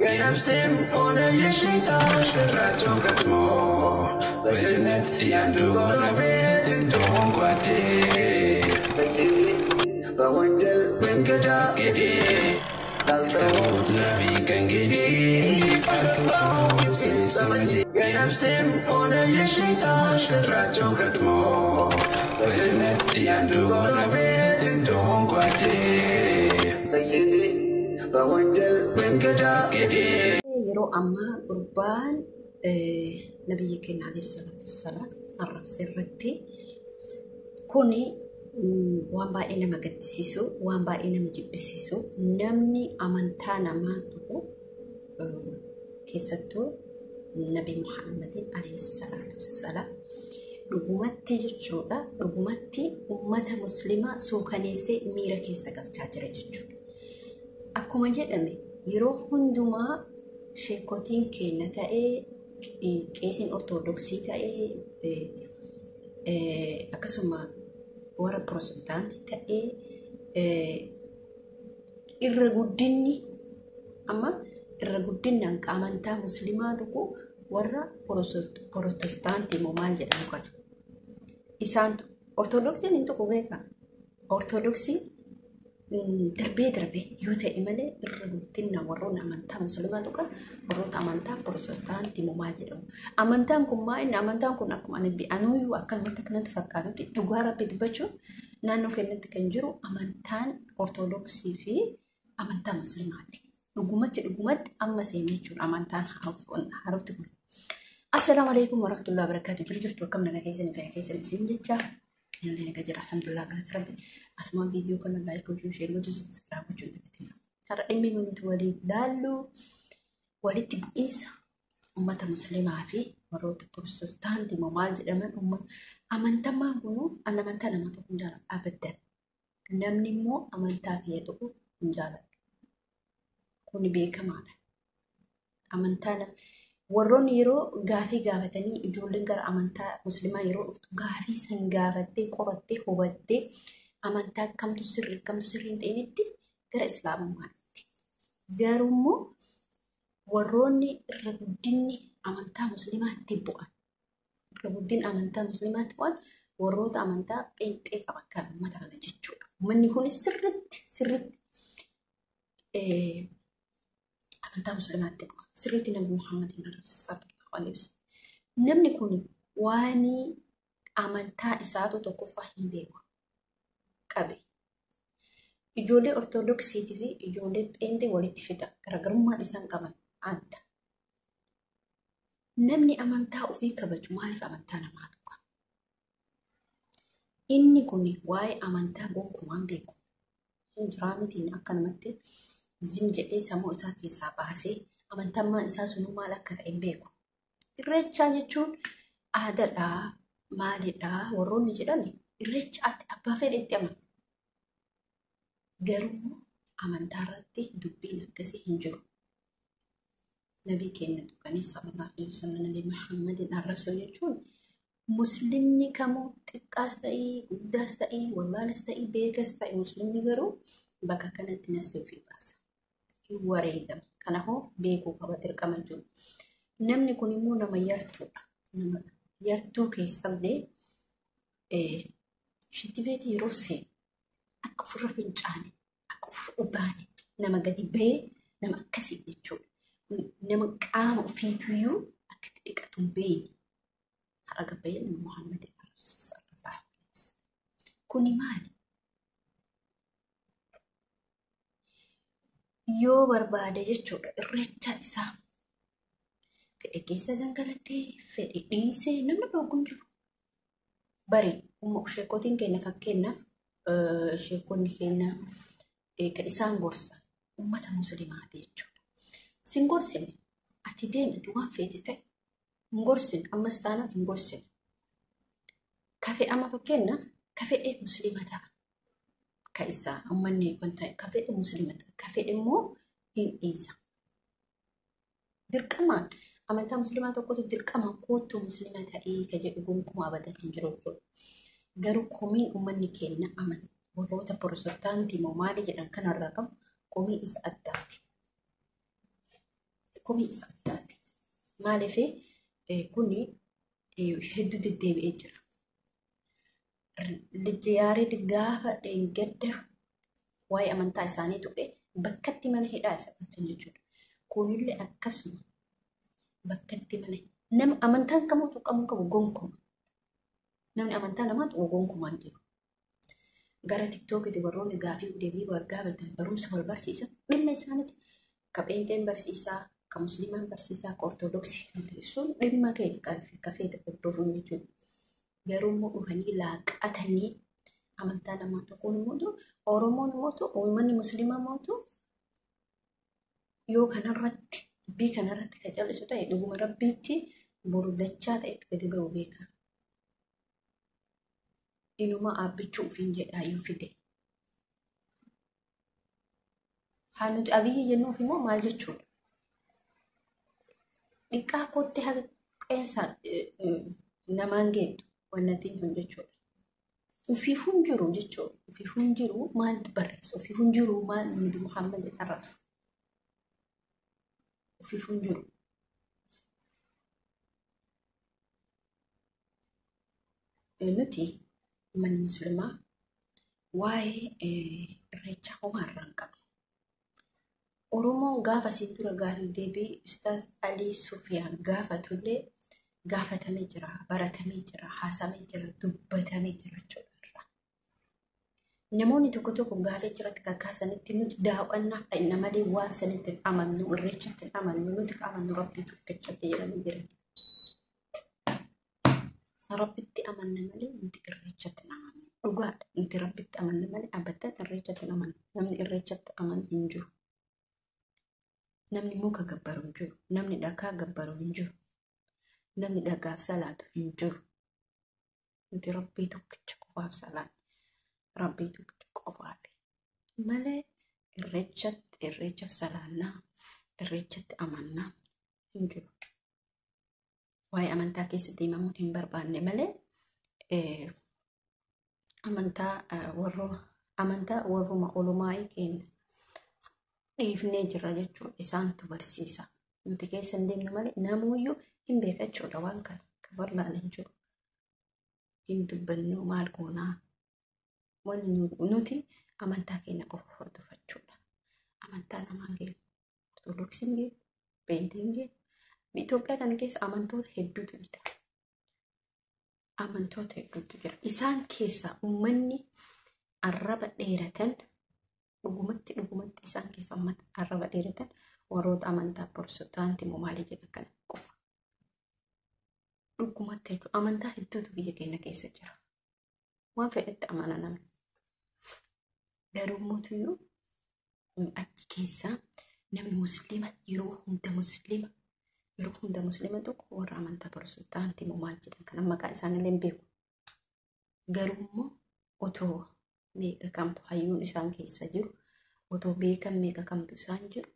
يا نفسي وانا الشيطان شراجو كتمو بجنة يانتو غربيت انتوهم قواتي سيدي بوانجل من كجا كدي دالتوت نبي كان كدي فاقباو يسي سمجي يا نفسي وانا الشيطان شراجو كتمو بجنة يانتو غربيت انتوهم قواتي سيدي بوانجل من كجا كدي يرو أما قربان نبي كنا عليه الصلاة والسلام الرب سرتي كوني وان باينا ما قدسيسو وان باينا ما جبسيسو نمني أمانتانا ما تقو كيستو نبي محمد عليه الصلاة والسلام رقمتي جتشودا رقمتي أمة مسلمة سوكانيسي ميرا كيسا قلتاجر جتشودا أكما جدامي يرو هندوما شيكوتين كينا تاي كيسين أرثوذكسي تاي أكسوما ورا بروتستانتي تاي إرغوديني أما إرغودين أنك أمانتا مسلماتكو ورا بروتستانتي ممال جدامي كنا إسان أرثوذكسي ننتو كوبيكا أرثوذكسي دربي يوتا إمالي الرغبتنا ورونا أمانتا مسلماتك ورونا أمانتا بروتستانتي مماجرون أمانتا كما إن أمانتا كنا أكما نبي أنويو أكل متكنا تفكارو تجارة بدبجو نانو كنت كنجرو أمانتا أرثوذكسي في أمانتا مسلماتي رغمت أما سيميجون أمانتا حرف تقول السلام عليكم ورحمة الله وبركاته جرجرت وكم نغا كيسن في كيسن سنجتشا اللي نجر الحمد لله قلت ربي أسمع فيديو كنا لايك وجو شير وجو سبسكرايب وجو تكتنا ترى إمي من توليد دالو ولد بئيس أمة مسلمة في مرات بروتستانتي ممال جدًا أمانتا ما كنو أنا أمانتا ما تكون جالا أبدا نمني مو أمانتا كي تكون جالا كوني بيك معنا أمانتا warroon yeroo gaafii gaafatanii ijoolleen gara amantaa muslimaa yeroo dhuftu gaafii san gaafattee qorattee hubattee amantaa kamtu sirrii hin ta'initti gara islaamummaatti. Garuu warroonni irra guddinni amantaa muslimaatti bu'an irra guddinni amantaa muslimaatti bu'an warroota amantaa pheenxee qaban kan uummata kana jechuudha. Manni kun sirriitti amantaa muslimaatti bu'a. سريت النبي محمد صلى الله عليه وسلم نمني كوني واني أمانتا إساتو تكفى هنبيكو كابي إجولي أرثوذكسي تفي إجولي بإندي ولي تفتا كرغرما إسان كمان أنت نمني أمانتا وفي كبج معرف أمانتا نماتوك إني كوني واي أمانتا بونكو هنبيكو إنجرامي تين أكا نمتي زمجئي سمو إساكي ساباسي amantammaa isaa sunuu maal akka ta'e hin beeku. Irreechaa jechuun aadaadhaa maalidhaa warroonni jedhan irreecha abbaa fedhetti amanu. Garuu amantaa irratti dubbiin akkasii hin jiru. Nabii keenya tuqanii sallallahu alaihi wasallam nabii Muhammadin arrabsu jechuun muslimni kamuu xiqqaas ta'ii guddaas ta'ii wallaalas ta'ii beekas ta'ii muslimni garuu bakka kanatti nasbii ofii baasa. Hin wareegama. Kanaafuu beekuu qaba dirqama jiru. Namni kun immoo nama yartuudha. Nama yartuu keessallee shittibeetii yeroo seenu akka ofirra fincaane akka ofirra utaane nama gadi ba'ee nama akkasii jechuudha. Nama qaama ofiituyyuu akka itti dhiqatu hin beekne har'a gabbayee nama Muhammad sallallahu alaihi wasallam. Kuni maali? Yoo barbaade jechuudha irreecha isaa fedhe keessa gangalatee fedhe dhiisee nama dhooguun jiru. Bari sheekotiin keenya fakkeenyaaf sheekonni keenya kan isaan gorsa uummata musliimaati jechuudha. Sin gorsine ati deemati waan feeti ta'e hin gorsine ammas taanaan hin gorsine. Kafee amma fakkeenyaaf kafee musliima ta'a. كإسا أمني كنت كفيد مسلمة كفيد مو إن إيزا دير كمان أمانتا مسلمات وقوت دير كمان قوت مسلمات إيه كجيبونكم أبدا هنجروكم قالوا كومي أمني كينا أمن وروتا بروتستانتي ممالي جدا كان الرقم كومي إس أداتي komii isa addaati. Maaliif kuni hedduu deddeebi'ee jira. Yaareed gaafa dheengadda waa'ee amantaa isaanii tuqe bakkatti mana hidhaa isa galchan jechuudha. Kunillee akkasuma bakkatti mana nama amantaan kamuu tuqamuu qabu gonkumaa. Namni amantaa namaa tuqu gonkumaan jiru. Gara TikTokitti warroonni gaafii deebii gaafatan barumsa wal barsiisan dhimma isaaniiti. Ka pheenxeen barsiisaa, ka musliimaan barsiisaa, ka ortodoksii sun dhimma keeti kafeeti hordofuun jechuudha. Garuu immoo dhufanii laaqatanii amantaa namaa tuquun immoo Oromoon immoo uummanni musliimaa immoo yoo kanarratti dubbii kanarratti ka callisu ta'e dhuguma rabbiitti borudachaa ta'e gadi ba'u beeka. Inuma abbichuu ofiin jedhaa yoo fide. Haa nuti abiyyi jennuuf immoo maal jechuudha? Dhiqqaa kootti haga qeessaa namaan geeddu wannattiin kun jechuudha. Ufiifuun jiru jechuudha. Ufiifuun jiru maaltu barreessa? Ufiifuun jiru maal Nabi Muhammad arrabsa? Ufiifuun jiru. Nuti manni musliimaa waa'ee irreechaa homaa irraa hin qabnu. Oromoon gaafa siin dura gaafii deebii Ustaaz Alii Sufiyaan gaafatullee gaafatamee jira, baratamee jira, haasamee jira, dubbatamee jira jechuudha. Namoonni tokko tokko gaafii jiratti kakkaasanitti nuti daawwannaaf dhaqna malee waan sanitti amannu irreechatti amannu nuti amannu rabbii tokkichatti jedhanii jiran. Rabbitti amanna malee nuti irreechatti amannu. Dhugaadha nuti rabbitti amanna malee abadan irreechatti amannu. Namni irreechatti amanu hin jiru. Namni muka gabbaru hin jiru. Namni dhagaa gabbaru hin jiru. Namni dhagaaf salaatu hin jiru. Nuti rabbii tokkicha qofaaf salaatu. Rabbii tokkicha qofaaf. Malee irreechatti salaannaa, irreechatti amannaa hin jiru. Waa'ee amantaa keessatti himamuun hin barbaanne malee amantaa warruma olumaa'ii keenya dhiifnee jira jechuudha. Isaantu barsiisa. Nuti keessa hin deemne malee namuuyyuu hin beeka jechuudha waan kana. Ka barlaan hin jiru. Hin dubbannu maal goonaa. Wanni nuti amantaa keenya qofa hordofachuudha. Amantaa namaan geenu. Ortodoksiin geenu. Pheenxeen geenu. Itoophiyaa kana keessa amantoota hedduutu jira. Amantoota hedduutu jira. Isaan keessa uummanni arraba dheeratan dhugumatti isaan keessa uummata arraba dheeratan warroota amantaa Pirotestaantii moo maalii jedhan kana qofa. Dhugumatti jechuudha. Amantaa hedduutu biyya keenya keessa jira. Waan fedhetti amana namni. Garuu mootiyyuu achi keessaa namni musliima yeroo hunda musliima tokko warra amantaa Pirotestaantii moo maal jedhan kana maqaa isaaniillee hin beeku. Garuu immoo otoo meeqa kamtu hayyuun isaan keessa jiru, otoo beekan meeqa kamtu isaan jiru,